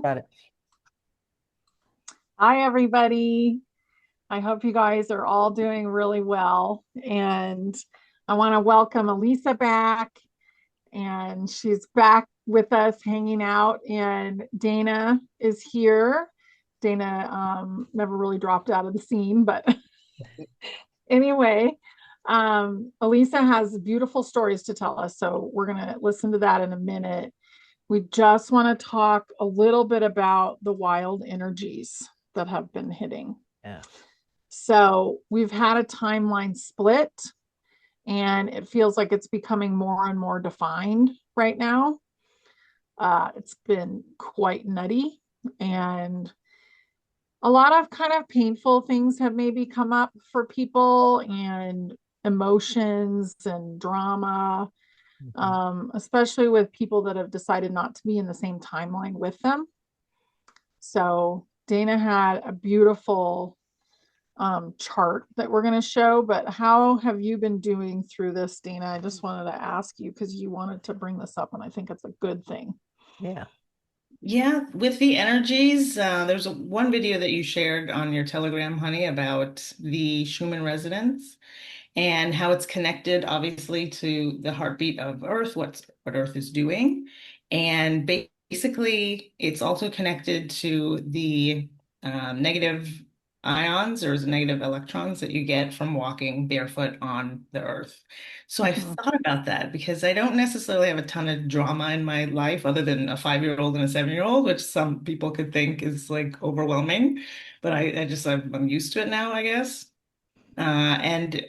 Got it. Hi, everybody. I hope you guys are all doing really well. And I want to welcome Alisa back. And she's back with us hanging out. And Dayna is here. Dayna never really dropped out of the scene. But anyway, Alisa has beautiful stories to tell us. So we're going to listen to that in a minute. We just want to talk a little bit about the wild energies that have been hitting. Yeah. So we've had a timeline split, and it feels like it's becoming more and more defined right now. It's been quite nutty, and a lot of kind of painful things have maybe come up for people, and emotions and drama, Mhm. especially with people that have decided not to be in the same timeline with them. So Dayna had a beautiful chart that we're going to show, but how have you been doing through this, Dayna? I just wanted to ask you because you wanted to bring this up, and I think it's a good thing. Yeah. Yeah, with the energies, there's one video that you shared on your Telegram, honey, about the Schumann resonance and how it's connected, obviously, to the heartbeat of Earth, what Earth is doing, and basically, it's also connected to the negative ions or negative electrons that you get from walking barefoot on the Earth. So I've Mhm. thought about that because I don't necessarily have a ton of drama in my life other than a 5-year-old and a 7-year-old, which some people could think is like overwhelming. But I'm used to it now, I guess. And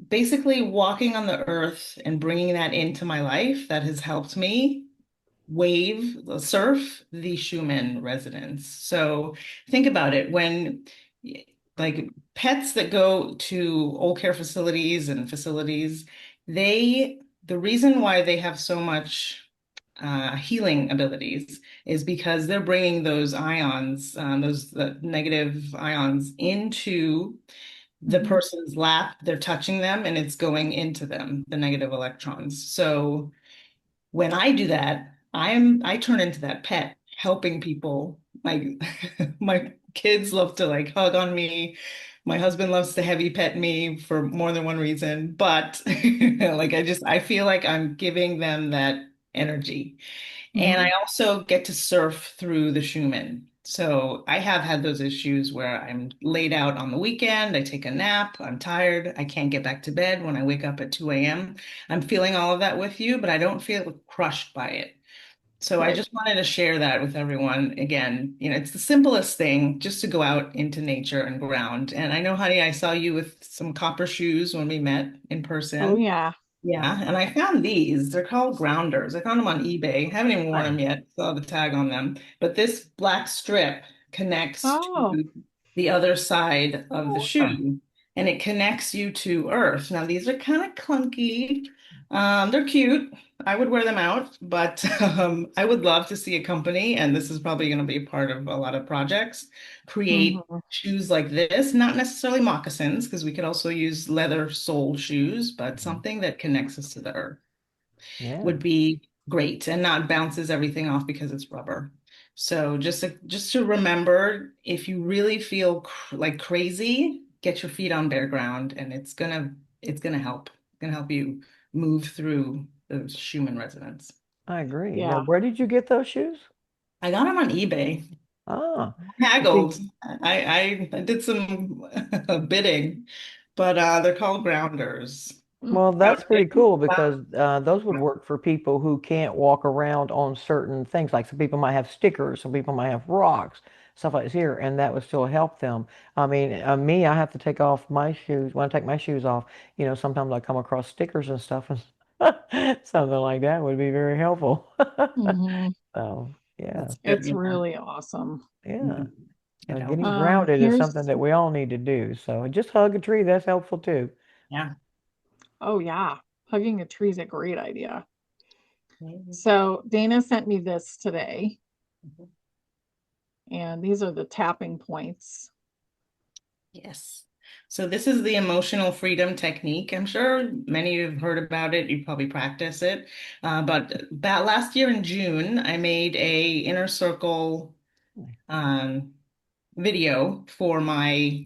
basically walking on the earth and bringing that into my life, that has helped me surf the Schumann resonance. So think about it when like pets that go to old care facilities and facilities, the reason why they have so much healing abilities is because they're bringing those ions, those the negative ions into the Mhm. person's lap, they're touching them and it's going into them, the negative electrons. So when I do that, I turn into that pet helping people. Like my kids love to like hug on me. My husband loves to heavy pet me for more than one reason, but I feel like I'm giving them that energy. And I Mhm. also get to surf through the Schumann. So I have had those issues where I'm laid out on the weekend, I take a nap, I'm tired, I can't get back to bed when I wake up at 2 a.m. I'm feeling all of that with you, but I don't feel crushed by it. So I Right. just wanted to share that with everyone. Again, it's the simplest thing just to go out into nature and ground. And I know, honey, I saw you with some copper shoes when we met in Oh, person. yeah. Yeah, and I found these. They're called grounders. I found them on eBay. Haven't even worn them Nice. yet. Saw the tag on them. But this black strip connects Oh, to the other side of the Huh. shoe, and it connects you to Earth. Now, these are kind of clunky. They're cute. I would wear them out, but I would love to see a company, and this is probably going to be part of a lot of projects, create mhm. shoes like this, not necessarily moccasins, because we could also use leather sole shoes, but Mhm. something that connects us to the earth Yeah, would be great and not bounces everything off because it's rubber. So just to remember, if you really feel like crazy, get your feet on bare ground, and it's gonna help. It's gonna help you move through the Schumann resonance. I agree. Now, Yeah. where did you get those shoes? I got them on eBay. Ah, see, Haggled. I did some bidding, but they're called grounders. well, Mm. I was that's pretty like, cool wow. because those would work for people who can't walk around on certain things. Like some people might have stickers, some people might have rocks, stuff like this here, and that would still help them. I mean, me, I have to take off my shoes. When I take my shoes off, sometimes I come across stickers and stuff, and something like that would be very helpful. Mhm. So, yeah, That's good. It's Yeah. really awesome. yeah. Mhm. It Getting helps. grounded is something Here's, that we all need to do. So just hug a tree, that's helpful too. Yeah. oh, yeah. Hugging a tree is a great idea. Mhm. So Dana sent me this today, Mhm. and these are the tapping points. Yes. So this is the emotional freedom technique. I'm sure many of you have heard about it. You probably practice it. But last year in June, I made a inner circle. um, video for my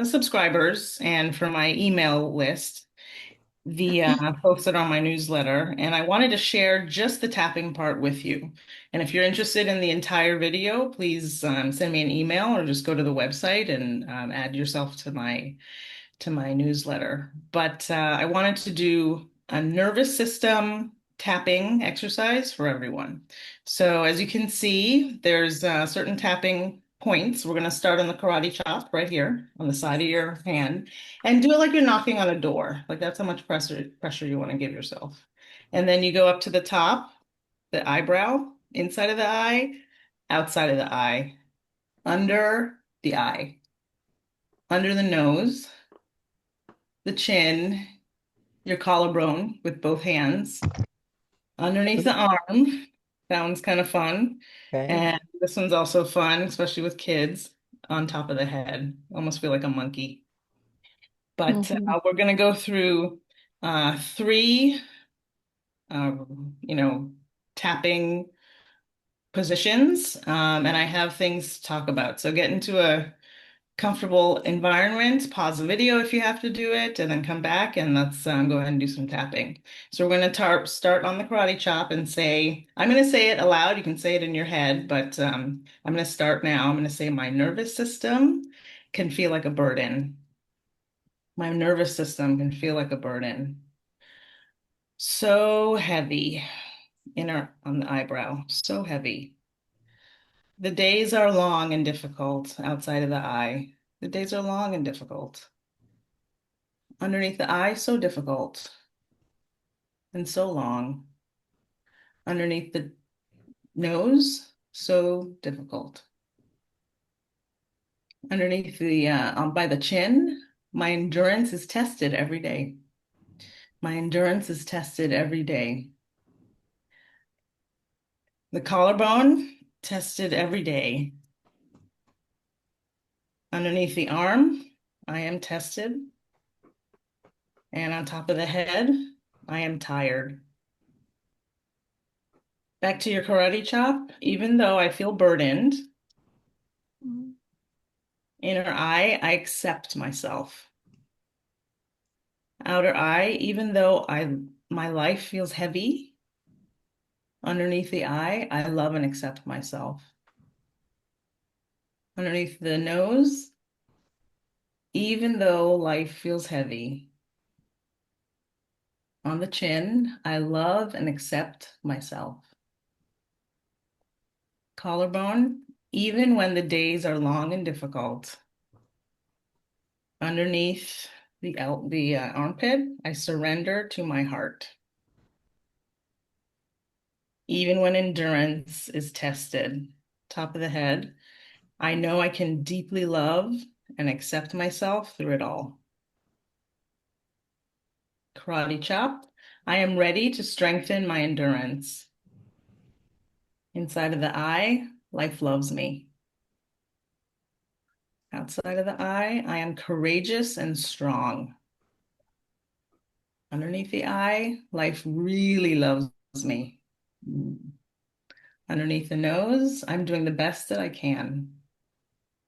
subscribers and for my email list via posted on my newsletter, and I wanted to share just the tapping part with you. And if you're interested in the entire video, please send me an email or just go to the website and add yourself to my newsletter. But I wanted to do a nervous system tapping exercise for everyone. So as you can see, there's certain tapping points. We're going to start on the karate chop right here on the side of your hand and do it like you're knocking on a door. Like that's how much pressure you want to give yourself. And then you go up to the top, the eyebrow, inside of the eye, outside of the eye, under the eye, under the nose, the chin, your collarbone with both hands, underneath the arm. That one's kind of fun. Okay. And this one's also fun, especially with kids, on top of the head. Almost feel like a monkey. But Mhm. we're going to go through three, tapping positions. And I have things to talk about. So get into a comfortable environment, pause the video if you have to do it, and then come back and let's go ahead and do some tapping. So we're going to start on the karate chop and say, I'm going to say it aloud. You can say it in your head, but I'm going to start now. I'm going to say my nervous system can feel like a burden. My nervous system can feel like a burden. So heavy on the eyebrow, so heavy. The days are long and difficult outside of the eye. The days are long and difficult. Underneath the eye, so difficult and so long. Underneath the nose, so difficult. Underneath by the chin, my endurance is tested every day. My endurance is tested every day. The collarbone, tested every day. Underneath the arm, I am tested. And on top of the head, I am tired. Back to your karate chop. Even though I feel burdened, inner eye, I accept myself. Outer eye, even though my life feels heavy, underneath the eye, I love and accept myself. Underneath the nose, even though life feels heavy, on the chin, I love and accept myself. Collarbone, even when the days are long and difficult. Underneath the armpit, I surrender to my heart. Even when endurance is tested. Top of the head, I know I can deeply love and accept myself through it all. Karate chop, I am ready to strengthen my endurance. Inside of the eye, life loves me. Outside of the eye, I am courageous and strong. Underneath the eye, life really loves me. Underneath the nose, I'm doing the best that I can.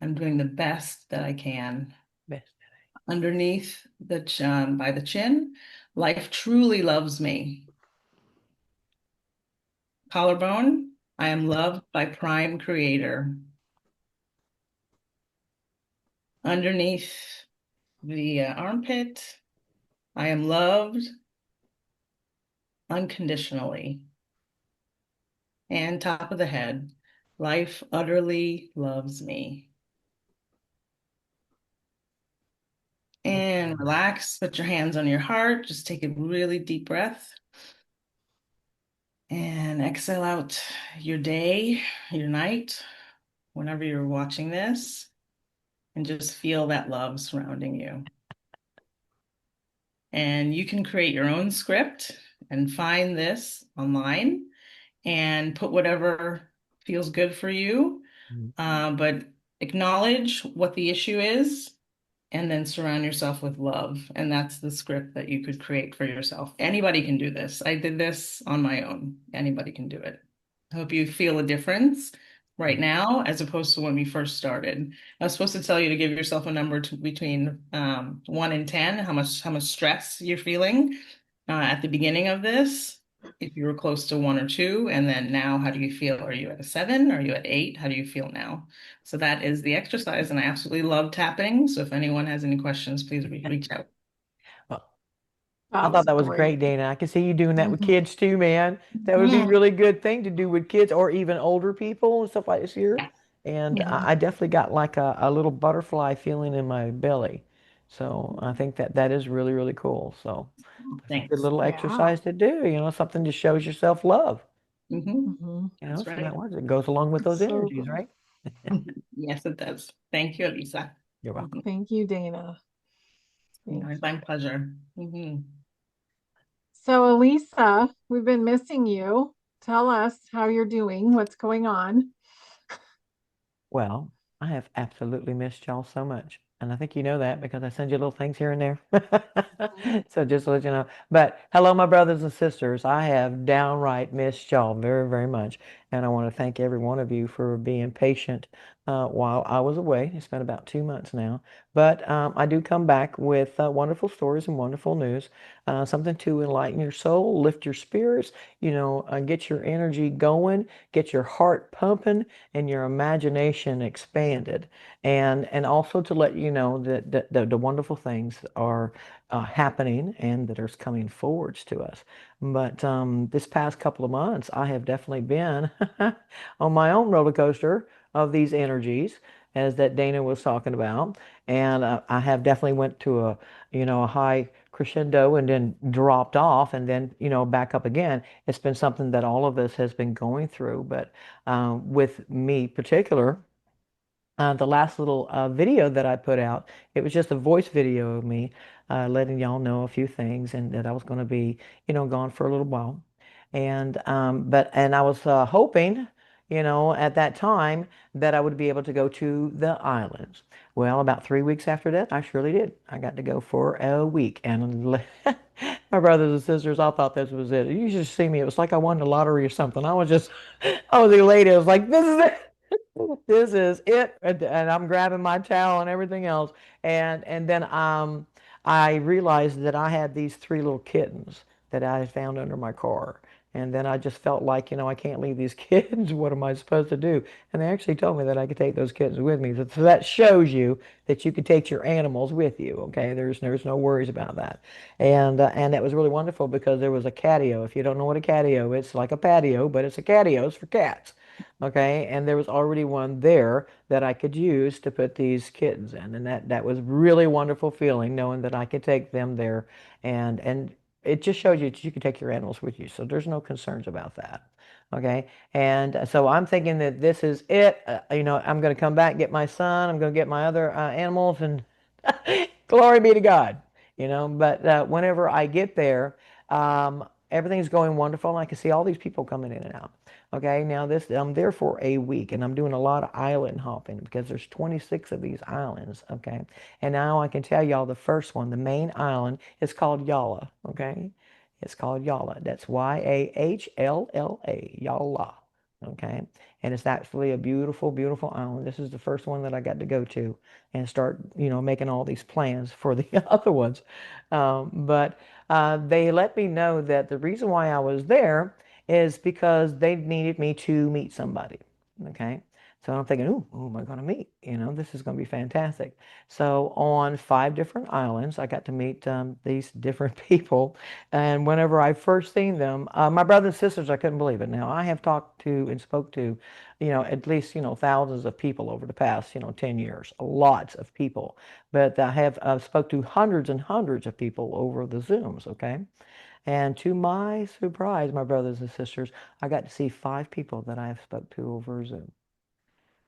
I'm doing the best that I can. Best. Underneath the chin, by the chin, life truly loves me. Collarbone, I am loved by Prime Creator. Underneath the armpit, I am loved unconditionally. And top of the head, life utterly loves me. And relax, put your hands on your heart, just take a really deep breath. And exhale out your day, your night, whenever you're watching this, and just feel that love surrounding you. And you can create your own script and find this online and put whatever feels good for you. But acknowledge what the issue is and then surround yourself with love. And that's the script that you could create for yourself. Anybody can do this. I did this on my own. Anybody can do it. I hope you feel a difference right now as opposed to when we first started. I was supposed to tell you to give yourself a number between 1 and 10, how much stress you're feeling at the beginning of this. If you were close to 1 or 2, and then now, how do you feel? Are you at a 7? Are you at 8? How do you feel now? So that is the exercise, and I absolutely love tapping. So if anyone has any questions, please reach out. Well, I That thought was that was great. great, Dana. I can see you doing that with Mhm. kids too, man. That would be a Yeah. really good thing to do with kids or even older people and stuff like this here. Yeah. And Mhm. I definitely got like a little butterfly feeling in my belly. So I think that that is really, really cool. So that's a good Thanks. little Yeah. exercise to do, something just shows yourself love, Hmm. That's so that right. works. It goes along with those So energies, good. right? Yes, it does. Thank you, Alisa. You're welcome. Mhm. Thank you, Dana. Thank My you. pleasure. So, Elisa, we've been missing you. Tell us how you're doing, what's going on. Well, I have absolutely missed y'all so much. And I think you know that because I send you little things here and there. Mhm. So just to let you know. But hello, my brothers and sisters. I have downright missed y'all very, very much. And I want to thank every one of you for being patient while I was away. It's been about 2 months now. But I do come back with wonderful stories and wonderful news. Something to enlighten your soul, lift your spirits, get your energy going, get your heart pumping and your imagination expanded, and also to let you know that the wonderful things are happening and that are coming forwards to us. But this past couple of months, I have definitely been on my own roller coaster of these energies, as that Dana was talking about, and I have definitely went to a high crescendo and then dropped off and then back up again. It's been something that all of us has been going through, but with me particular, the last little video that I put out, it was just a voice video of me letting y'all know a few things and that I was going to be, gone for a little while. And I was hoping, at that time that I would be able to go to the islands. Well, about 3 weeks after that, I surely did. I got to go for a week. And my brothers and sisters, I thought this was it. You should see me. It was like I won the lottery or something. I was elated. I was like, this is it. This is it. And I'm grabbing my towel and everything else. And then I realized that I had these three little kittens that I had found under my car. And then I just felt like, I can't leave these kittens. What am I supposed to do? And they actually told me that I could take those kittens with me. So that shows you that you could take your animals with you. Okay, there's no worries about that. And that was really wonderful because there was a catio. If you don't know what a catio is, it's like a patio, but it's a catio. It's for cats. Okay, and there was already one there that I could use to put these kittens in, and that was really wonderful feeling knowing that I could take them there, and it just shows you that you can take your animals with you, so there's no concerns about that. Okay, and so I'm thinking that this is it. I'm going to come back, get my son. I'm going to get my other animals, and glory be to God. But whenever I get there, everything's going wonderful, and I can see all these people coming in and out. Okay, now this I'm there for a week and I'm doing a lot of island hopping because there's 26 of these islands. Okay, and now I can tell y'all the first one, the main island, is called Yala. Okay, it's called Yala. That's Yahlla. Yala. Okay, and it's actually a beautiful, beautiful island. This is the first one that I got to go to and start, making all these plans for the other ones. But they let me know that the reason why I was there is because they needed me to meet somebody. Okay. So I'm thinking, ooh, who am I going to meet? This is going to be fantastic. So on 5 different islands, I got to meet these different people. And whenever I first seen them, my brothers and sisters, I couldn't believe it. Now I have talked to and spoke to, at least, thousands of people over the past, 10 years, lots of people. But I have spoke to hundreds and hundreds of people over the Zooms. Okay. And to my surprise, my brothers and sisters, I got to see 5 people that I have spoke to over Zoom.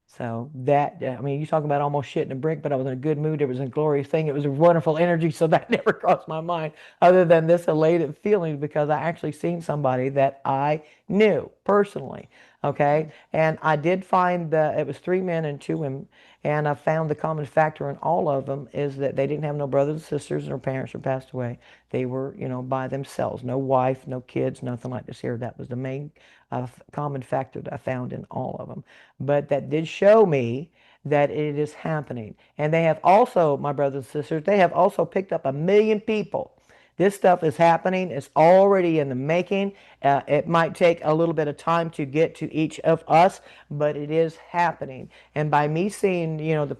So that, I mean, you talk about almost shitting a brick, but I was in a good mood. It was a glorious thing. It was a wonderful energy. So that never crossed my mind other than this elated feeling because I actually seen somebody that I knew personally. Okay. And I did find that it was three men and two women. And I found the common factor in all of them is that they didn't have no brothers and sisters and their parents had passed away. They were, by themselves. No wife, no kids, nothing like this here. That was the main common factor that I found in all of them. But that did show me that it is happening. And they have also, my brothers and sisters, they have also picked up 1 million people. This stuff is happening. It's already in the making. It might take a little bit of time to get to each of us, but it is happening. And by me seeing,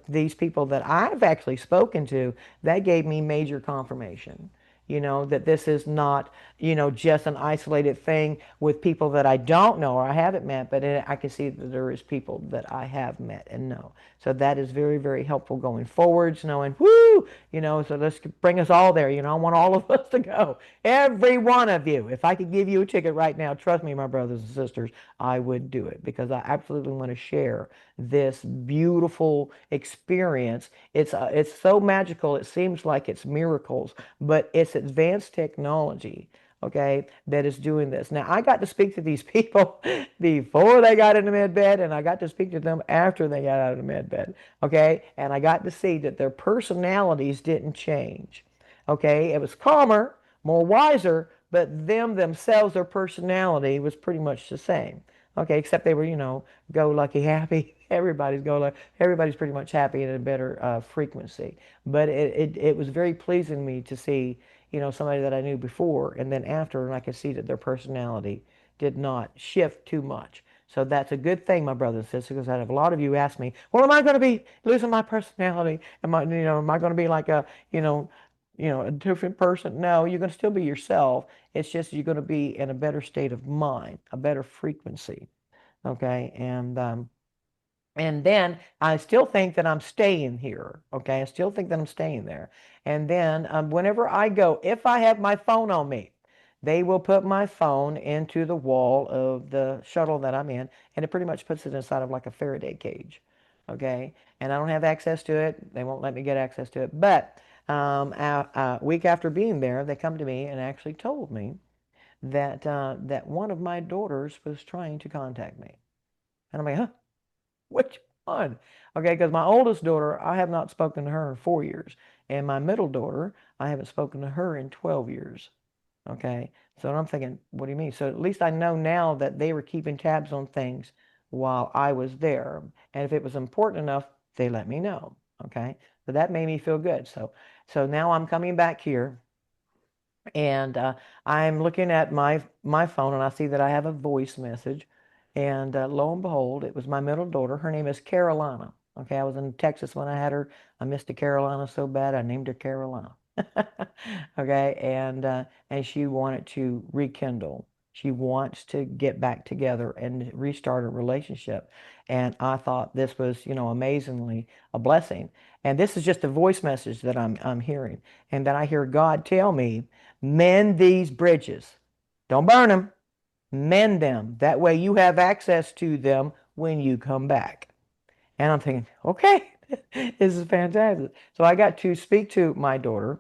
these people that I've actually spoken to, that gave me major confirmation. That this is not, just an isolated thing with people that I don't know or I haven't met, but I can see that there is people that I have met and know. So that is very, very helpful going forwards, knowing, whoo, so let's bring us all there. I want all of us to go. Every one of you. If I could give you a ticket right now, trust me, my brothers and sisters, I would do it because I absolutely want to share this beautiful experience. It's so magical. It seems like it's miracles, but it's advanced technology, okay, that is doing this. Now, I got to speak to these people before they got in the med bed, and I got to speak to them after they got out of the med bed, okay, and I got to see that their personalities didn't change, okay. It was calmer, more wiser, but them themselves, their personality was pretty much the same, okay, except they were, go lucky, happy. Everybody's pretty much happy at a better frequency. But it was very pleasing to me to see, somebody that I knew before and then after, and I could see that their personality did not shift too much. So that's a good thing, my brothers and sisters, because I have a lot of you ask me, well, am I going to be losing my personality? Am I going to be like a different person? No, you're going to still be yourself. It's just you're going to be in a better state of mind, a better frequency. Okay, and then I still think that I'm staying here. Okay, I still think that I'm staying there. And then whenever I go, if I have my phone on me, they will put my phone into the wall of the shuttle that I'm in, and it pretty much puts it inside of like a Faraday cage. Okay, and I don't have access to it. They won't let me get access to it. But a week after being there, they come to me and actually told me that one of my daughters was trying to contact me. And I'm like, huh? Which one? Okay, because my oldest daughter, I have not spoken to her in 4 years. And my middle daughter, I haven't spoken to her in 12 years. Okay, so I'm thinking, what do you mean? So at least I know now that they were keeping tabs on things while I was there. And if it was important enough, they let me know. Okay, so that made me feel good. So now I'm coming back here and I'm looking at my phone and I see that I have a voice message. And lo and behold, it was my middle daughter. Her name is Carolina. Okay, I was in Texas when I had her. I missed the Carolina so bad I named her Carolina. Okay, and she wanted to rekindle. She wants to get back together and restart a relationship. And I thought this was, amazingly a blessing. And this is just a voice message that I'm hearing. And then I hear God tell me, mend these bridges. Don't burn them. Mend them. That way you have access to them when you come back. And I'm thinking, okay, this is fantastic. So I got to speak to my daughter,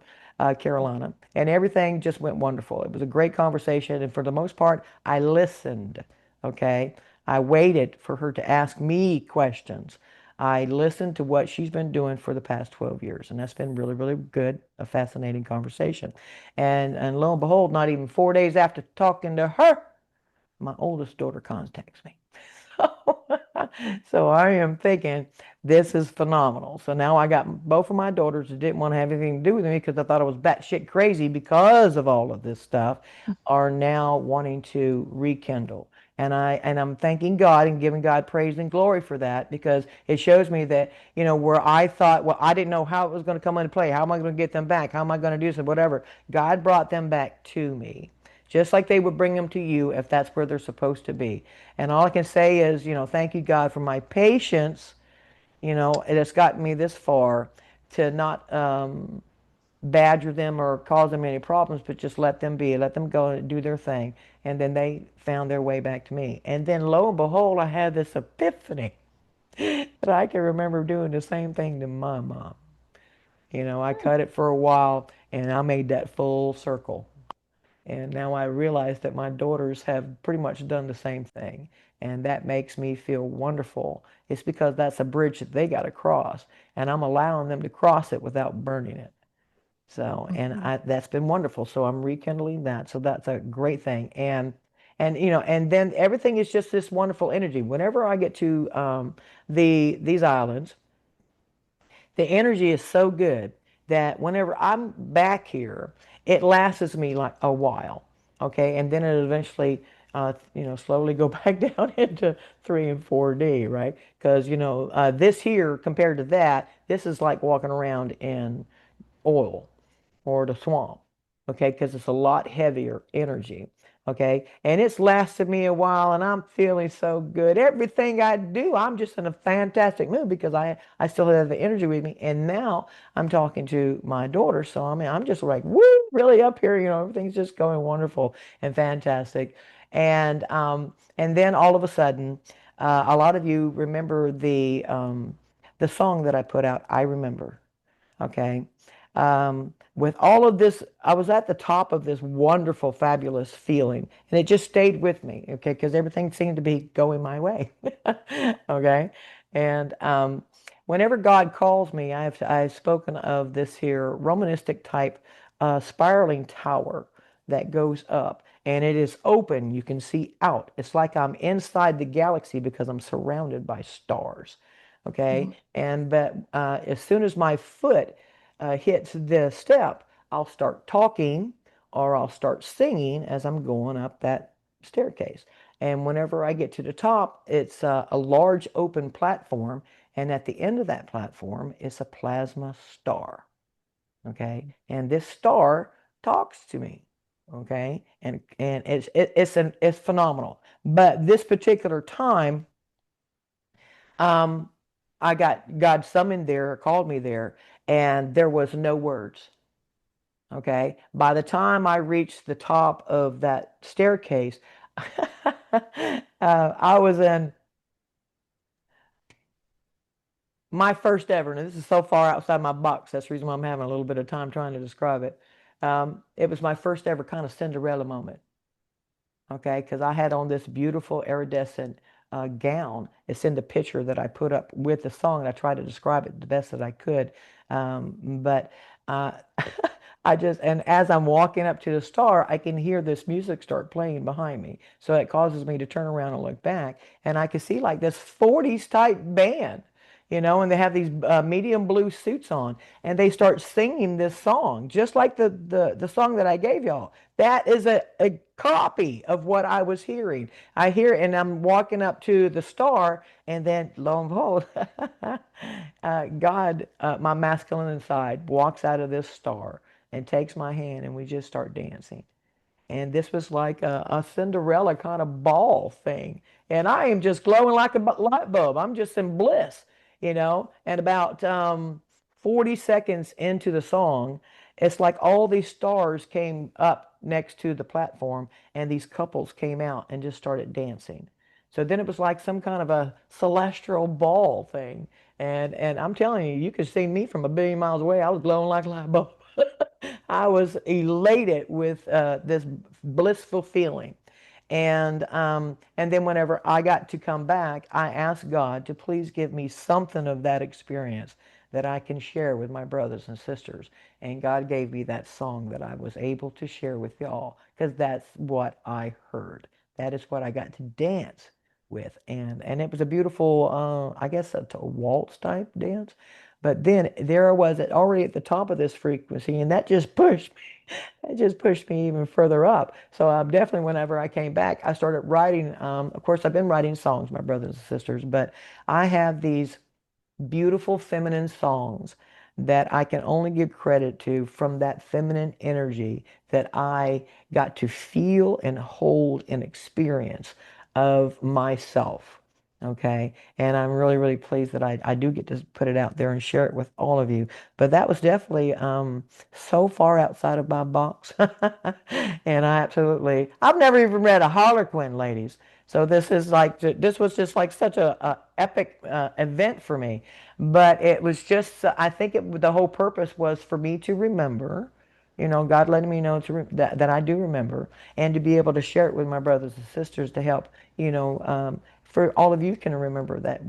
Carolina, and everything just went wonderful. It was a great conversation. And for the most part, I listened. Okay. I waited for her to ask me questions. I listened to what she's been doing for the past 12 years. And that's been really, really good, a fascinating conversation. And lo and behold, not even 4 days after talking to her, my oldest daughter contacts me. So I am thinking this is phenomenal. So now I got both of my daughters that didn't want to have anything to do with me because I thought I was batshit crazy because of all of this stuff are now wanting to rekindle. And I'm thanking God and giving God praise and glory for that because it shows me that, where I thought, well, I didn't know how it was going to come into play. How am I going to get them back? How am I going to do this? Whatever. God brought them back to me just like they would bring them to you if that's where they're supposed to be. And all I can say is, thank you, God, for my patience. It has gotten me this far to not badger them or cause them any problems, but just let them be, let them go and do their thing. And then they found their way back to me. And then lo and behold, I had this epiphany that I can remember doing the same thing to my mom. I cut it for a while and I made that full circle. And now I realize that my daughters have pretty much done the same thing. And that makes me feel wonderful. It's because that's a bridge that they got to cross. And I'm allowing them to cross it without burning it. So, and Mhm. that's been wonderful. So I'm rekindling that. So that's a great thing. And and then everything is just this wonderful energy. Whenever I get to these islands, the energy is so good that whenever I'm back here, it lasts me like a while. Okay, and then it eventually, slowly go back down into 3 and 4D, right? Because this here compared to that, this is like walking around in oil or the swamp, okay, because it's a lot heavier energy, okay, and it's lasted me a while, and I'm feeling so good. Everything I do, I'm just in a fantastic mood because I still have the energy with me, and now I'm talking to my daughter, so I mean, I'm just like, woo, really up here, everything's just going wonderful and fantastic, and then all of a sudden, a lot of you remember the song that I put out, I Remember. Okay. With all of this, I was at the top of this wonderful, fabulous feeling, and it just stayed with me. Okay, because everything seemed to be going my way. Okay. And whenever God calls me, I've spoken of this here Romanistic type spiraling tower that goes up, and it is open. You can see out. It's like I'm inside the galaxy because I'm surrounded by stars. Okay. Mhm. And but as soon as my foot hits the step, I'll start talking or I'll start singing as I'm going up that staircase. And whenever I get to the top, it's a large open platform. And at the end of that platform is a plasma star. Okay. And this star talks to me. Okay. And it's phenomenal. But this particular time, um, I got God summoned there, called me there, and there was no words. Okay. By the time I reached the top of that staircase, I was in my first ever, and this is so far outside my box. That's the reason why I'm having a little bit of time trying to describe it. It was my first ever kind of Cinderella moment. Okay, because I had on this beautiful iridescent gown. It's in the picture that I put up with the song, and I tried to describe it the best that I could. But uh, and as I'm walking up to the star, I can hear this music start playing behind me. So it causes me to turn around and look back, and I can see like this 40s type band. And they have these medium blue suits on, and they start singing this song, just like the song that I gave y'all. That is a copy of what I was hearing. I hear, and I'm walking up to the star, and then lo and behold, God, my masculine inside, walks out of this star and takes my hand, and we just start dancing. And this was like a Cinderella kind of ball thing. And I am just glowing like a light bulb. I'm just in bliss. And about 40 seconds into the song, it's like all these stars came up next to the platform, and these couples came out and just started dancing. So then it was like some kind of a celestial ball thing. And I'm telling you, you could see me from a billion miles away. I was glowing like a light bulb. I was elated with this blissful feeling. And then whenever I got to come back, I asked God to please give me something of that experience that I can share with my brothers and sisters. And God gave me that song that I was able to share with y'all because that's what I heard. That is what I got to dance with. And it was a beautiful, I guess, a waltz type dance. But then there I was already at the top of this frequency, and that just pushed me. It just pushed me even further up. So definitely, whenever I came back, I started writing. Of course, I've been writing songs, my brothers and sisters, but I have these beautiful feminine songs that I can only give credit to from that feminine energy that I got to feel and hold and experience of myself. Okay. And I'm really, really pleased that I do get to put it out there and share it with all of you. But that was definitely so far outside of my box. And I've never even read a Harlequin, ladies. So this was just like such a epic event for me. But it was just, I think the whole purpose was for me to remember God letting me know that I do remember, and to be able to share it with my brothers and sisters to help, for all of you can remember that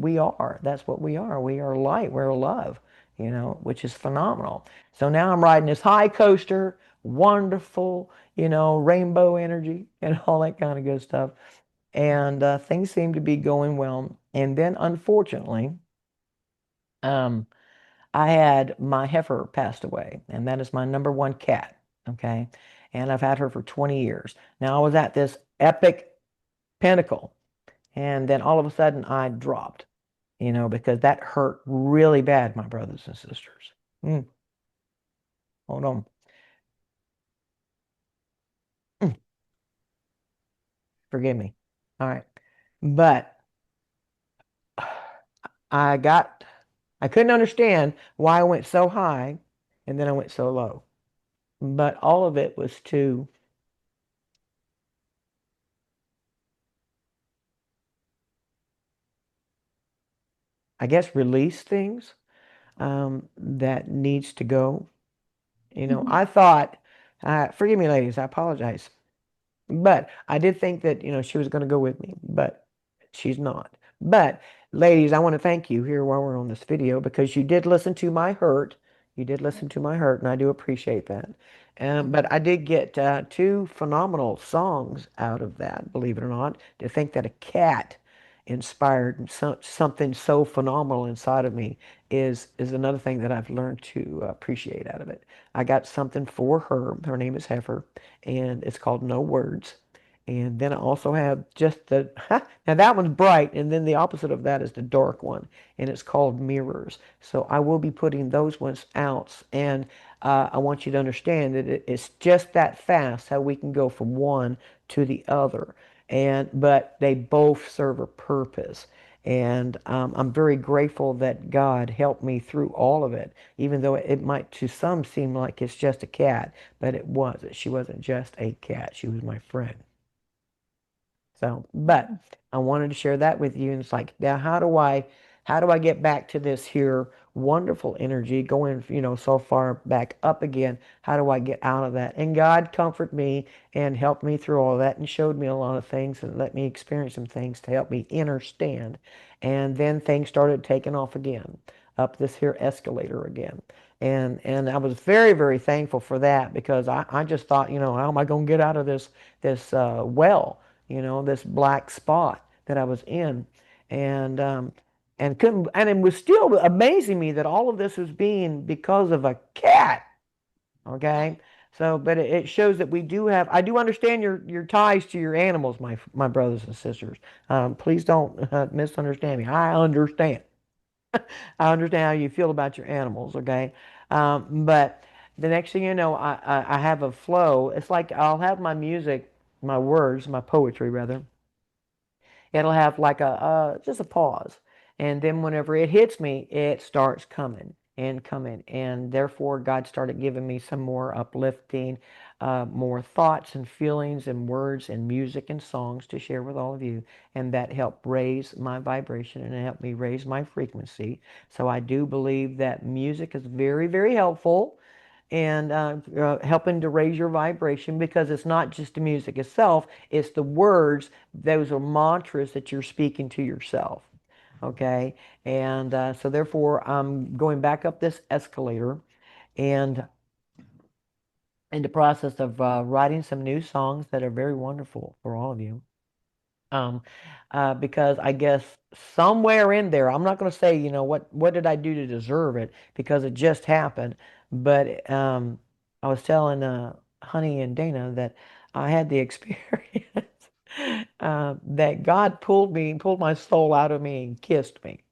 that's what we are. We are light, we're love, which is phenomenal. So now I'm riding this high coaster, wonderful, rainbow energy and all that kind of good stuff. And things seem to be going well. And then unfortunately, um, I had my heifer passed away, and that is my number one cat. Okay. And I've had her for 20 years. Now I was at this epic pinnacle, and then all of a sudden I dropped, because that hurt really bad, my brothers and sisters. Mm, hold on. Mm, forgive me. All right. But I got, I couldn't understand why I went so high and then I went so low. But all of it was to, I guess, release things that needs to go. Mhm. I thought, forgive me, ladies, I apologize. But I did think that, she was going to go with me, but she's not. But ladies, I want to thank you here while we're on this video because you did listen to my hurt. You did listen to my hurt, and I do appreciate that. But I did get two phenomenal songs out of that, believe it or not. To think that a cat inspired something so phenomenal inside of me is another thing that I've learned to appreciate out of it. I got something for her. Her name is Heifer, and it's called No Words. And then I also have just the, now that one's bright, and then the opposite of that is the dark one, and it's called Mirrors. So I will be putting those ones out, and I want you to understand that it's just that fast how we can go from one to the other, but they both serve a purpose. And I'm very grateful that God helped me through all of it, even though it might to some seem like it's just a cat, but it wasn't. She wasn't just a cat. She was my friend. So, but I wanted to share that with you. And it's like, now how do I get back to this here wonderful energy going, so far back up again? How do I get out of that? And God comforted me and helped me through all that and showed me a lot of things and let me experience some things to help me understand. And then things started taking off again, up this here escalator again. And I was very, very thankful for that because I just thought, how am I going to get out of this well? This black spot that I was in, and couldn't, and it was still amazing me that all of this was being because of a cat. Okay, so but it shows that I do understand your ties to your animals, my brothers and sisters. Please don't misunderstand me. I understand. I understand how you feel about your animals. Okay, but the next thing you know, I have a flow. It's like I'll have my music, my words, my poetry rather, it'll have like just a pause. And then whenever it hits me, it starts coming and coming. And therefore, God started giving me some more uplifting, more thoughts and feelings and words and music and songs to share with all of you. And that helped raise my vibration and it helped me raise my frequency. So I do believe that music is very, very helpful and helping to raise your vibration because it's not just the music itself, it's the words. Those are mantras that you're speaking to yourself. Okay. And so therefore, I'm going back up this escalator and in the process of writing some new songs that are very wonderful for all of you. Um, because I guess somewhere in there, I'm not going to say, what did I do to deserve it because it just happened. But I was telling Honey and Dana that I had the experience that God pulled my soul out of me and kissed me.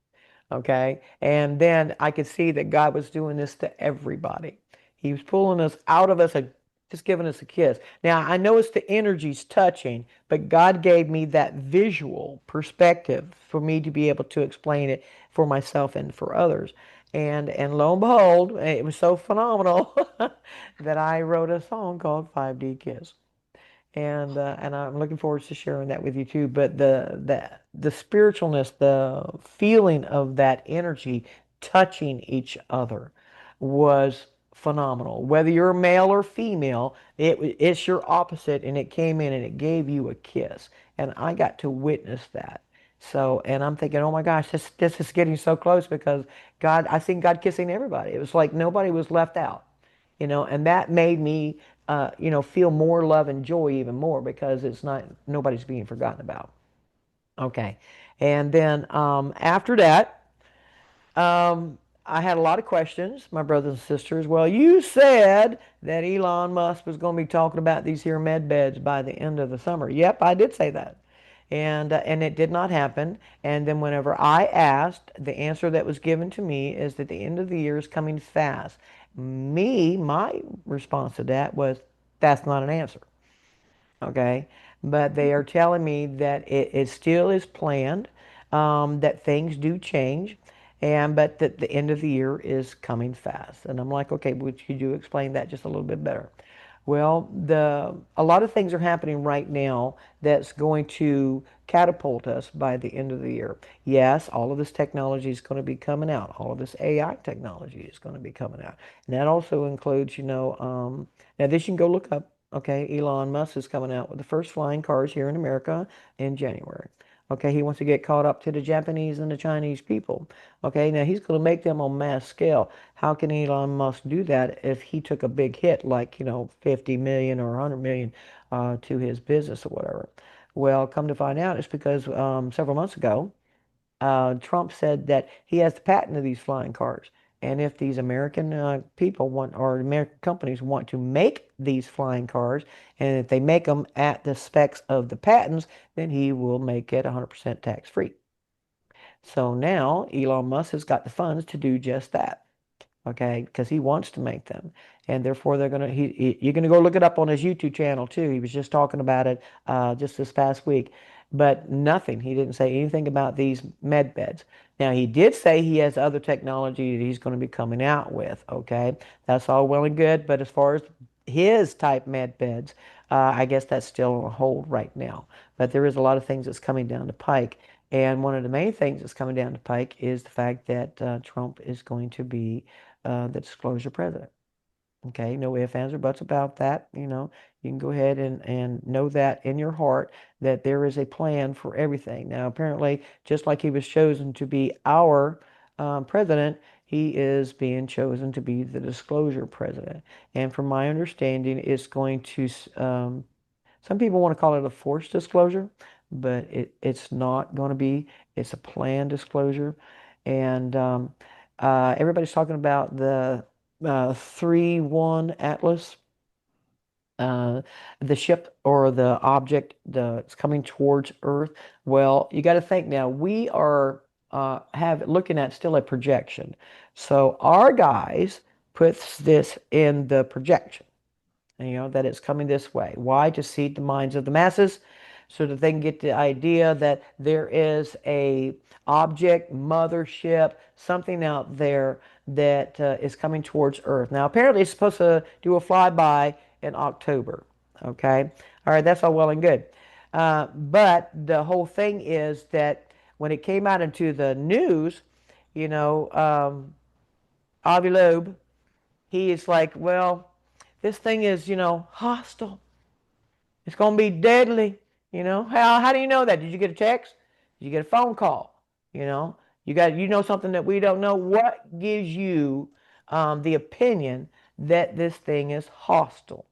Okay. And then I could see that God was doing this to everybody. He was pulling us out of us, just giving us a kiss. Now, I know it's the energies touching, but God gave me that visual perspective for me to be able to explain it for myself and for others. And lo and behold, it was so phenomenal that I wrote a song called 5D Kiss. And I'm looking forward to sharing that with you too. But the spiritualness, the feeling of that energy touching each other was phenomenal. Whether you're male or female, it's your opposite, and it came in and it gave you a kiss. And I got to witness that. So, and I'm thinking, oh my gosh, this is getting so close because God, I seen God kissing everybody. It was like nobody was left out, and that made me, feel more love and joy even more because it's not nobody's being forgotten about. Okay, and then after that. I had a lot of questions, my brothers and sisters. Well, you said that Elon Musk was going to be talking about these here med beds by the end of the summer. Yep, I did say that. And it did not happen. And then whenever I asked, the answer that was given to me is that the end of the year is coming fast. My response to that was, that's not an answer. Okay, but they are telling me that it still is planned, that things do change, and but that the end of the year is coming fast. And I'm like, okay, could you explain that just a little bit better? Well, the a lot of things are happening right now that's going to catapult us by the end of the year. Yes, all of this technology is going to be coming out. All of this AI technology is going to be coming out, and that also includes, now this you can go look up. Okay, Elon Musk is coming out with the first flying cars here in America in January. Okay, he wants to get caught up to the Japanese and the Chinese people. Okay, now he's going to make them on mass scale. How can Elon Musk do that if he took a big hit like, 50 million or 100 million to his business or whatever? Well, come to find out, it's because several months ago, Trump said that he has the patent of these flying cars. And if these American people want, or American companies want to make these flying cars, and if they make them at the specs of the patents, then he will make it 100% tax free. So now Elon Musk has got the funds to do just that. Okay, because he wants to make them, and therefore they're gonna. You're gonna go look it up on his YouTube channel too. He was just talking about it just this past week, but nothing. He didn't say anything about these med beds. Now he did say he has other technology that he's going to be coming out with. Okay, that's all well and good, but as far as his type med beds, I guess that's still on hold right now. But there is a lot of things that's coming down the pike. And one of the main things that's coming down the pike is the fact that Trump is going to be the disclosure president. Okay, no ifs, ands, or buts about that. You can go ahead and know that in your heart that there is a plan for everything. Now, apparently, just like he was chosen to be our president, he is being chosen to be the disclosure president. And from my understanding, it's going to, some people want to call it a forced disclosure, but it's not going to be. It's a planned disclosure. And everybody's talking about the 31 Atlas, uh, the ship or the object that's coming towards Earth. Well, you got to think now. We are have looking at still a projection. So our guys puts this in the projection, that it's coming this way. Why? To seed the minds of the masses so that they can get the idea that there is a object, mothership, something out there that is coming towards Earth. Now, apparently it's supposed to do a flyby in October. Okay? All right, that's all well and good. But the whole thing is that when it came out into the news, Avi Loeb, he is like, well, this thing is, hostile. It's going to be deadly. How do you know that? Did you get a text? Did you get a phone call? You know, you know something that we don't know. What gives you the opinion that this thing is hostile?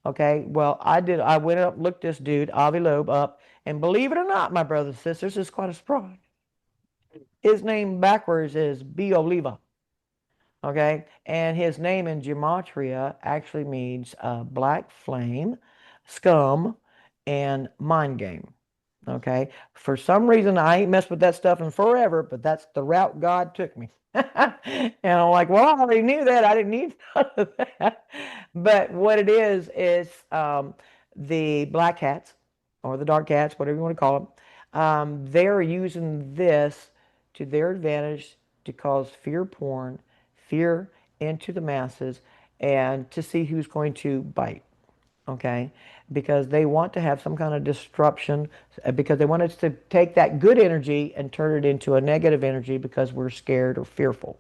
Okay, well, I did. I went up, looked this dude, Avi Loeb, up, and believe it or not, my brothers and sisters, it's quite a surprise. His name backwards is B. Oliva. Okay, and his name in gematria actually means black flame, scum, and mind game. Okay, for some reason I ain't messed with that stuff in forever, but that's the route God took me. And I'm like, well, I already knew that. I didn't need none of that. But what it is the black cats or the dark cats, whatever you want to call them. They're using this to their advantage to cause fear porn, fear into the masses, and to see who's going to bite. Okay, because they want to have some kind of disruption, because they want us to take that good energy and turn it into a negative energy because we're scared or fearful.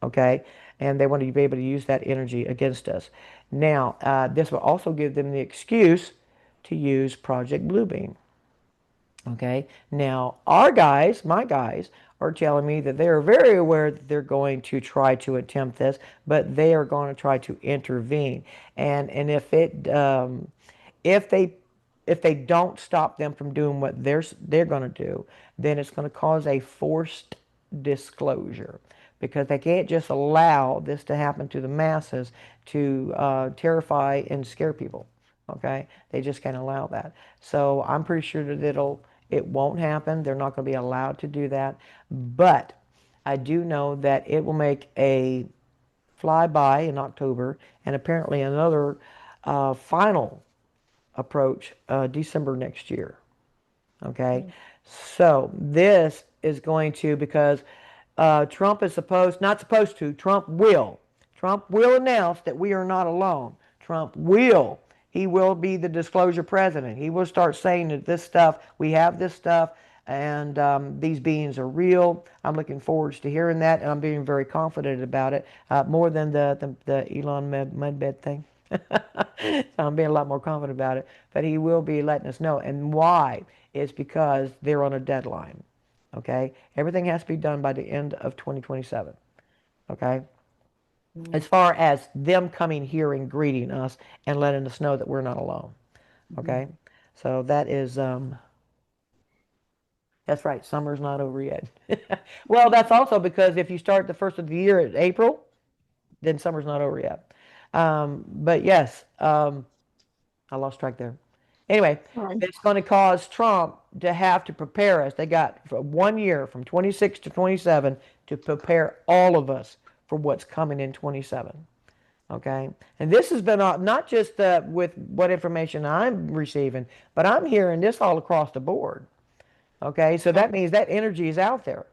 Okay, and they want to be able to use that energy against us. Now, this will also give them the excuse to use Project Bluebeam. Okay. Now, our guys, my guys, are telling me that they are very aware that they're going to try to attempt this, but they are going to try to intervene. And if they if they don't stop them from doing what they're going to do, then it's going to cause a forced disclosure because they can't just allow this to happen to the masses to terrify and scare people. Okay, they just can't allow that. So I'm pretty sure that it won't happen. They're not going to be allowed to do that. But I do know that it will make a flyby in October and apparently another final approach December next year. Okay, so this is going to because Trump is not supposed to. Trump will announce that we are not alone. Trump will. He will be the disclosure president. He will start saying that this stuff, we have this stuff, and these beings are real. I'm looking forward to hearing that, and I'm being very confident about it, more than the Elon Mudbed thing. So I'm being a lot more confident about it. But he will be letting us know. And why? It's because they're on a deadline. Okay? Everything has to be done by the end of 2027. Okay? As far as them coming here and greeting us and letting us know that we're not alone. Mhm. Okay? So that's right. Summer's not over yet. Well, that's also because if you start the first of the year at April, then summer's not over yet. But yes, I lost track there. Anyway, Sorry. it's going to cause Trump to have to prepare us. They got for 1 year from 26 to 27 to prepare all of us for what's coming in 27. Okay, and this has been not just with what information I'm receiving, but I'm hearing this all across the board. Okay, so Yep. that means that energy is out there.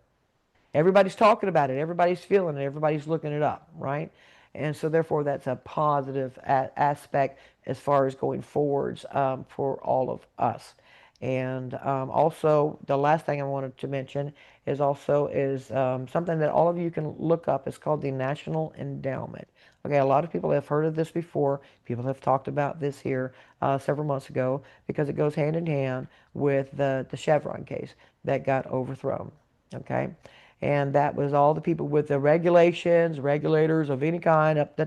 Everybody's talking about it. Everybody's feeling it. Everybody's looking it up, right? And so therefore that's a positive aspect as far as going forwards for all of us. And also the last thing I wanted to mention is something that all of you can look up. It's called the National Endowment. Okay, a lot of people have heard of this before. People have talked about this here several months ago because it goes hand in hand with the Chevron case that got overthrown. Okay, and that was all the people with the regulations, regulators of any kind, up,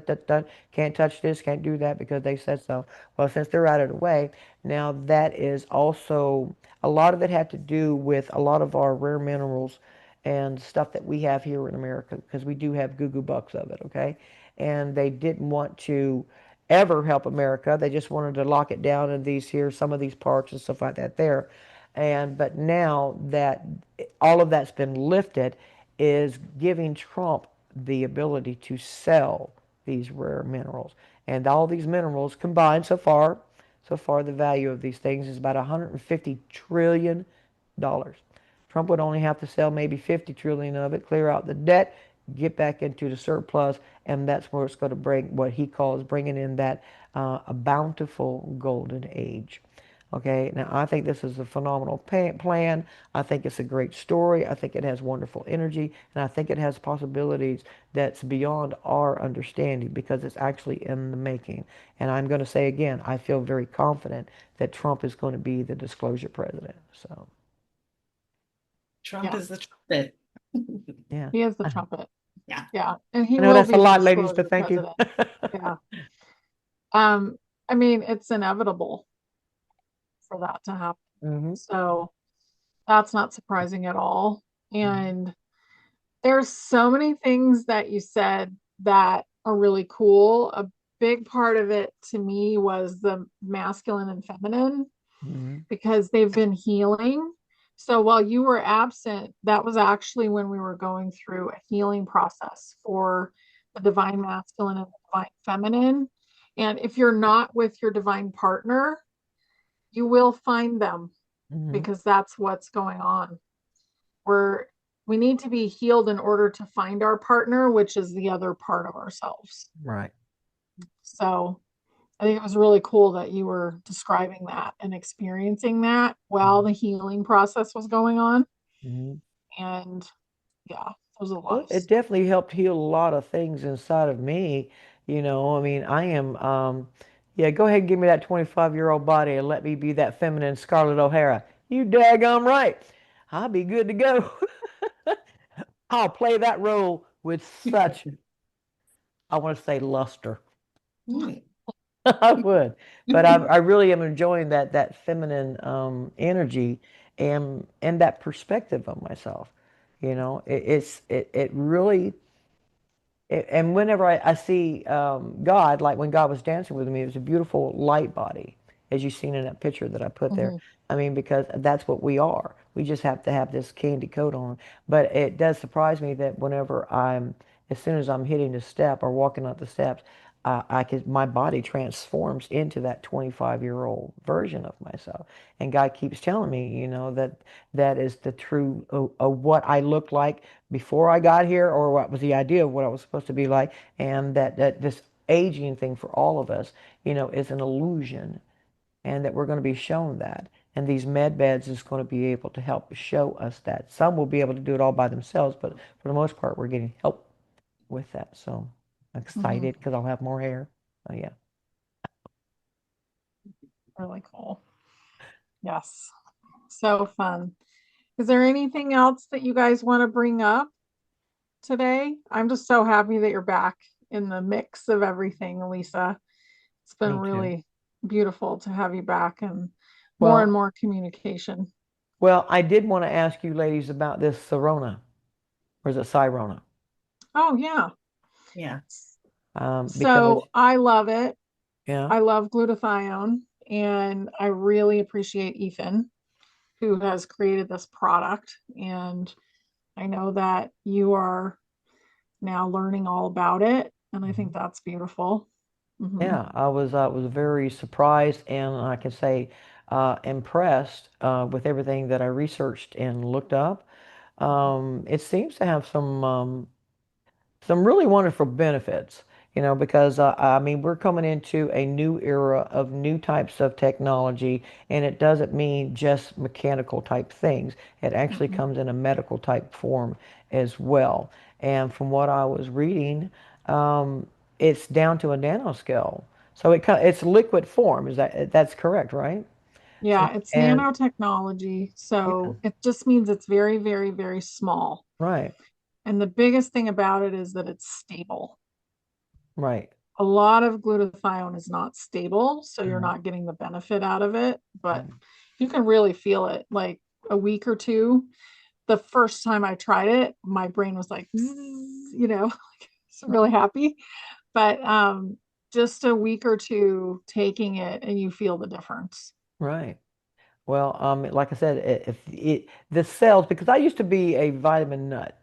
can't touch this, can't do that because they said so. Well, since they're out of the way, now that is also, a lot of it had to do with a lot of our rare minerals and stuff that we have here in America because we do have goo goo bucks of it, okay? And they didn't want to ever help America. They just wanted to lock it down in some of these parks and stuff like that there. But now that all of that's been lifted, is giving Trump the ability to sell these rare minerals. And all these minerals combined so far the value of these things is about $150 trillion. Trump would only have to sell maybe 50 trillion of it, clear out the debt, get back into the surplus, and that's where it's going to bring what he calls bringing in that a bountiful golden age. Okay, now I think this is a phenomenal plan. I think it's a great story. I think it has wonderful energy, and I think it has possibilities that's beyond our understanding because it's actually in the making. And I'm going to say again, I feel very confident that Trump is going to be the disclosure president. So, Trump Yeah. is the trumpet. yeah. He is the I know, trumpet. Yeah. Yeah. And he I know will that's a be the lot, ladies, but disclosure thank you. president. Yeah. Um, I mean, it's inevitable for that to happen. Hmm. So that's not surprising at all. Hmm. And there's so many things that you said that are really cool. A big part of it to me was the masculine and feminine Hmm. because they've been healing. So while you were absent, that was actually when we were going through a healing process for the divine masculine and the divine feminine. And if you're not with your divine partner, you will find them Hmm. because that's what's going on. We're we need to be healed in order to find our partner, which is the other part of ourselves. Right. So I think it was really cool that you were describing that and experiencing that while Hmm. the healing process was going on. Hmm. And yeah. There's a lot Well, of it stuff. definitely helped heal a lot of things inside of me. I mean, I am, yeah, go ahead and give me that 25-year-old body and let me be that feminine Scarlett O'Hara. You daggum right. I'll be good to go. I'll play that role with such, I want to say luster. Right. I would, but I really am enjoying that feminine energy and that perspective of myself. It really and whenever I see God, like when God was dancing with me, it was a beautiful light body, as you've seen in that picture that I put there. Hmm. I mean, because that's what we are. We just have to have this candy coat on. But it does surprise me that as soon as I'm hitting the step or walking up the steps, my body transforms into that 25-year-old version of myself. And God keeps telling me, that that is the true of what I look like before I got here, or what was the idea of what I was supposed to be like, and that this aging thing for all of us, is an illusion, and that we're going to be shown that. And these med beds is going to be able to help show us that. Some will be able to do it all by themselves, but for the most part, we're getting help with that. So I'm Hmm. excited because I'll have more hair. Oh yeah. Really cool. Yes. So fun. Is there anything else that you guys want to bring up today? I'm just so happy that you're back in the mix of everything, Alisa. It's been Me too. really beautiful to have you back and Well, more communication. I did want to ask you ladies about this Sirona, or is it Sirona? Oh, yeah. Yeah. Because So I love it. yeah, I love glutathione, and I really appreciate Ethan, who has created this product. And I know that you are now learning all about it, and I think mhm. that's beautiful. Hmm. Yeah, I was very surprised and I can say impressed with everything that I researched and looked up. It seems to have some really wonderful benefits, because I mean, we're coming into a new era of new types of technology, and it doesn't mean just mechanical type things. It actually Hmm. comes in a medical type form as well. And from what I was reading, um, it's down to a nanoscale. So it's liquid form. That's correct, right? Yeah, it's And nanotechnology. yeah, So it just means it's very, very, very small. right, And the biggest thing about it is that it's stable. right. A lot of glutathione is not stable, so you're Mhm. not getting the benefit out of it, but Right. you can really feel it like a week or two. The first time I tried it, my brain was like, "Zzz," it's really happy. But just a week or two taking it and you feel the difference. Right. Well, like I said, the cells, because I used to be a vitamin nut,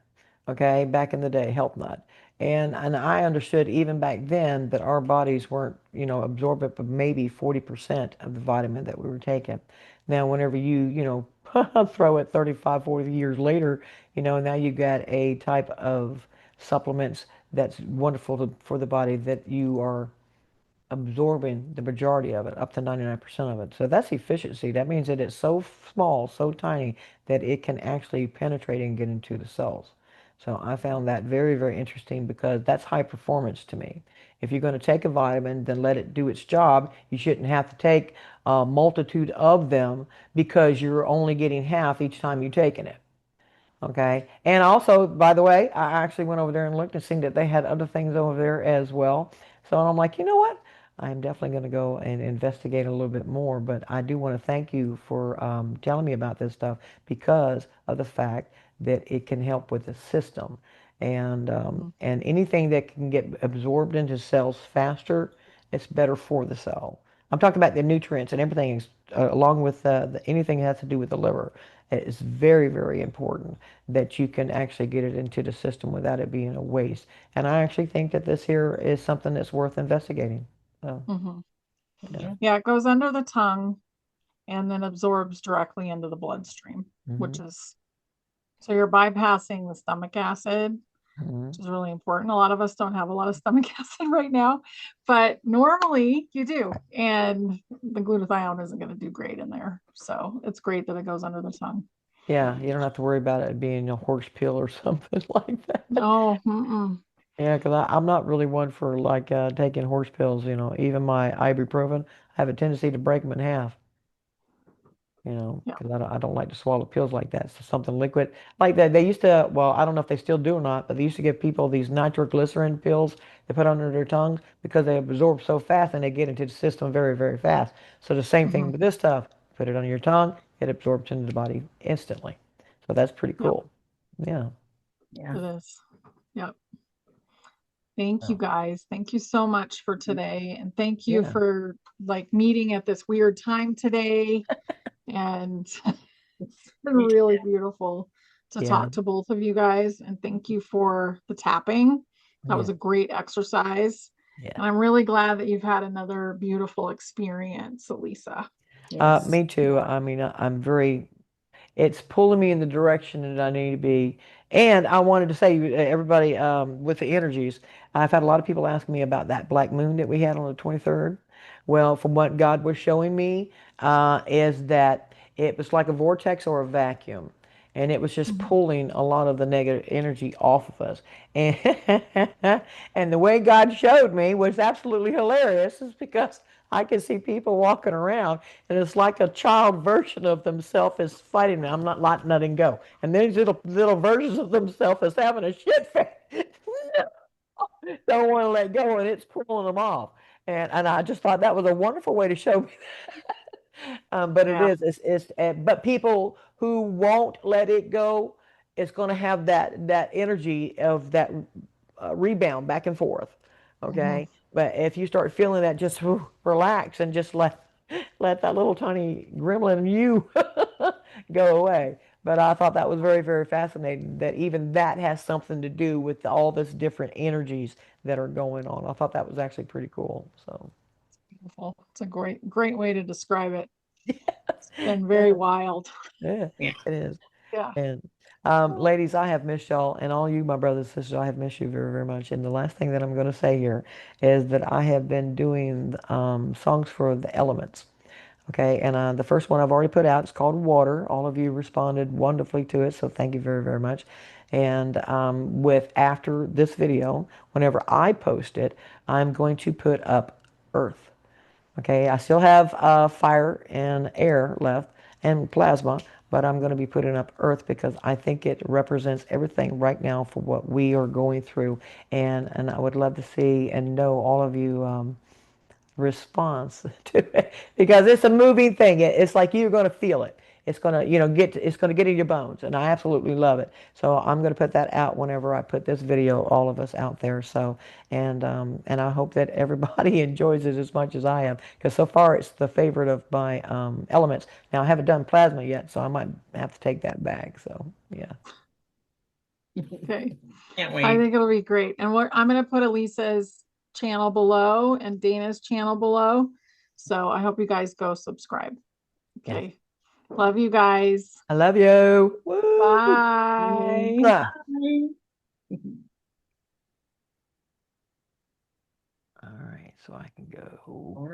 okay, back in the day, health nut, and I understood even back then that our bodies weren't, absorbent, but maybe 40% of the vitamin that we were taking. Now, whenever throw it 35, 40 years later, now you got a type of supplements that's wonderful for the body that you are absorbing the majority of it, up to 99% of it. So that's efficiency. That means that it's so small, so tiny, that it can actually penetrate and get into the cells. So I found that very, very interesting because that's high performance to me. If you're going to take a vitamin, then let it do its job. You shouldn't have to take a multitude of them because you're only getting half each time you're taking it. Okay. And also, by the way, I actually went over there and looked and seen that they had other things over there as well. So I'm like, you know what? I'm definitely going to go and investigate a little bit more. But I do want to thank you for telling me about this stuff because of the fact that it can help with the system. Mhm. And anything that can get absorbed into cells faster, it's better for the cell. I'm talking about the nutrients and everything, along with anything that has to do with the liver. It's very, very important that you can actually get it into the system without it being a waste. And I actually think that this here is something that's worth investigating. So, Mhm. yeah. Yeah. Yeah, it goes under the tongue and then absorbs directly into the bloodstream, Hmm. which is so you're bypassing the stomach acid, Hmm. which is really important. A lot of us don't have a lot of stomach acid right now, but normally you do. And the glutathione isn't going to do great in there. So it's great that it goes under the tongue. Yeah, you don't have to worry about it being a horse pill or something like that. No, mm-mm. Yeah, because I'm not really one for like taking horse pills, Even my ibuprofen, I have a tendency to break them in half, Yeah. because I don't like to swallow pills like that. So something liquid like that. They used to, well, I don't know if they still do or not, but they used to give people these nitroglycerin pills they put under their tongues because they absorb so fast and they get into the system very, very fast. So the same thing Hmm. with this stuff. Put it on your tongue, it absorbs into the body instantly. So that's pretty Yep, cool. Yeah. Yeah. it is. Yep. Thank you Oh, guys. Thank you so much for today. And thank you yeah. for like meeting at this weird time today. And it's been really beautiful to Yeah. talk to both of you guys. And thank you for the tapping. That Yeah. was a great exercise. Yeah. And I'm really glad that you've had another beautiful experience, Alisa. Yes. Me too. I mean, I'm very it's pulling me in the direction that I need to be. And I wanted to say, everybody, with the energies, I've had a lot of people ask me about that black moon that we had on the 23rd. Well, from what God was showing me, is that it was like a vortex or a vacuum. And it was just Mhm. pulling a lot of the negative energy off of us. And, and the way God showed me was absolutely hilarious, is because I can see people walking around and it's like a child version of themselves is fighting me. I'm not letting go. And these little versions of themselves is having a shit face. Don't want to let go, and it's pulling them off. And I just thought that was a wonderful way to show me. But it Yeah. is, but people who won't let it go, it's going to have that energy of that rebound back and forth. Mhm. Okay, but if you start feeling that, just relax and just let that little tiny gremlin you go away. But I thought that was very, very fascinating that even that has something to do with all this different energies that are going on. I thought that was actually pretty cool. So, Beautiful. It's a great, great way to describe it. It's been very yeah, wild. yeah, Yeah. it is. Yeah. And ladies, I have missed y'all, and all you, my brothers and sisters, I have missed you very, very much. And the last thing that I'm going to say here is that I have been doing songs for the elements. Okay, and the first one I've already put out. It's called Water. All of you responded wonderfully to it, so thank you very, very much. And with after this video, whenever I post it, I'm going to put up Earth. Okay, I still have fire and air left and plasma, but I'm going to be putting up Earth because I think it represents everything right now for what we are going through. And I would love to see and know all of you response to it because it's a moving thing. It's like you're going to feel it. It's going to, it's going to get in your bones, and I absolutely love it. So I'm going to put that out whenever I put this video, all of us out there. So, and I hope that everybody enjoys it as much as I am, because so far it's the favorite of my elements. Now I haven't done plasma yet, so I might have to take that back. So yeah, Okay. Can't I wait. think it'll be great. And I'm going to put Elisa's channel below and Dana's channel below. So I hope you guys go subscribe. yeah. Okay. Love you guys. I love you. Woo! Bye. Mwah. Bye. All right, so I can go. All right.